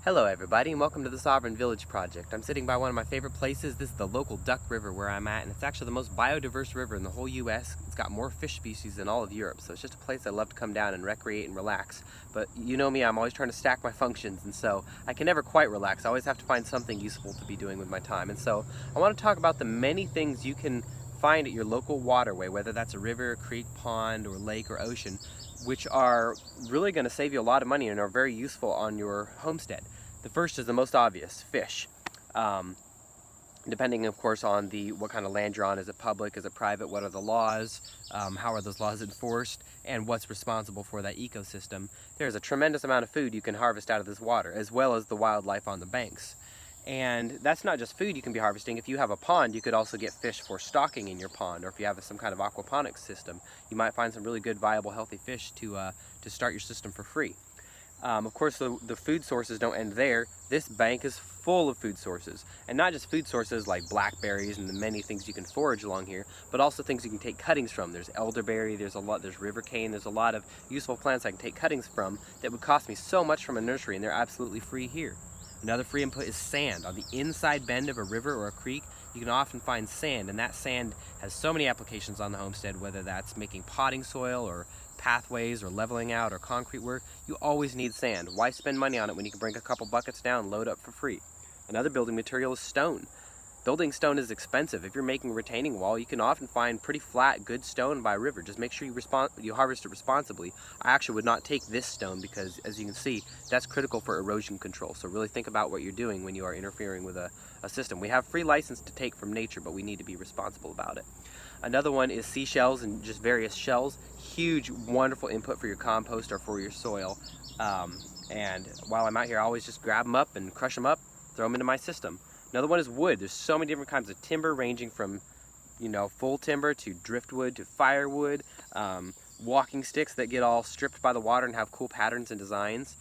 Hello everybody and welcome to the Sovereign Village Project. I'm sitting by one of my favorite places. This is the local Duck River where I'm at, and it's actually the most biodiverse river in the whole US. It's got more fish species than all of Europe, so it's just a place I love to come down and recreate and relax. But you know me, I'm always trying to stack my functions, and so I can never quite relax. I always have to find something useful to be doing with my time. And so I want to talk about the many things you can find at your local waterway, whether that's a river, creek, pond, or lake, or ocean, which are really going to save you a lot of money and are very useful on your homestead. The first is the most obvious, fish. Depending, of course, on what kind of land you're on. Is it public? Is it private? What are the laws? How are those laws enforced? And what's responsible for that ecosystem? There's a tremendous amount of food you can harvest out of this water, as well as the wildlife on the banks. And that's not just food you can be harvesting. If you have a pond, you could also get fish for stocking in your pond, or if you have some kind of aquaponics system, you might find some really good, viable, healthy fish to start your system for free. Of course, the food sources don't end there. This bank is full of food sources, and not just food sources like blackberries and the many things you can forage along here, but also things you can take cuttings from. There's elderberry, there's river cane, there's a lot of useful plants I can take cuttings from that would cost me so much from a nursery, and they're absolutely free here. Another free input is sand. On the inside bend of a river or a creek, you can often find sand, and that sand has so many applications on the homestead, whether that's making potting soil or pathways or leveling out or concrete work. You always need sand. Why spend money on it when you can bring a couple buckets down and load up for free? Another building material is stone. Building stone is expensive. If you're making a retaining wall, you can often find pretty flat, good stone by a river. Just make sure you harvest it responsibly. I actually would not take this stone because, as you can see, that's critical for erosion control. So really think about what you're doing when you are interfering with a system. We have free license to take from nature, but we need to be responsible about it. Another one is seashells and just various shells. Huge, wonderful input for your compost or for your soil. And while I'm out here, I always just grab them up and crush them up, throw them into my system. Another one is wood. There's so many different kinds of timber, ranging from, full timber to driftwood to firewood, walking sticks that get all stripped by the water and have cool patterns and designs.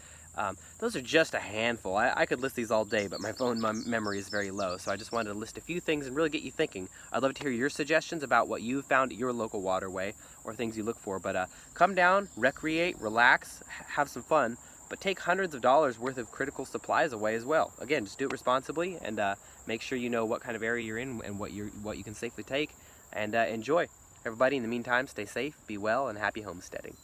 Those are just a handful. I could list these all day, but my phone memory is very low, so I just wanted to list a few things and really get you thinking. I'd love to hear your suggestions about what you found at your local waterway or things you look for. But come down, recreate, relax, have some fun, but take hundreds of dollars worth of critical supplies away as well. Again, just do it responsibly, and make sure you know what kind of area you're in and what you can safely take, and enjoy. Everybody, in the meantime, stay safe, be well, and happy homesteading.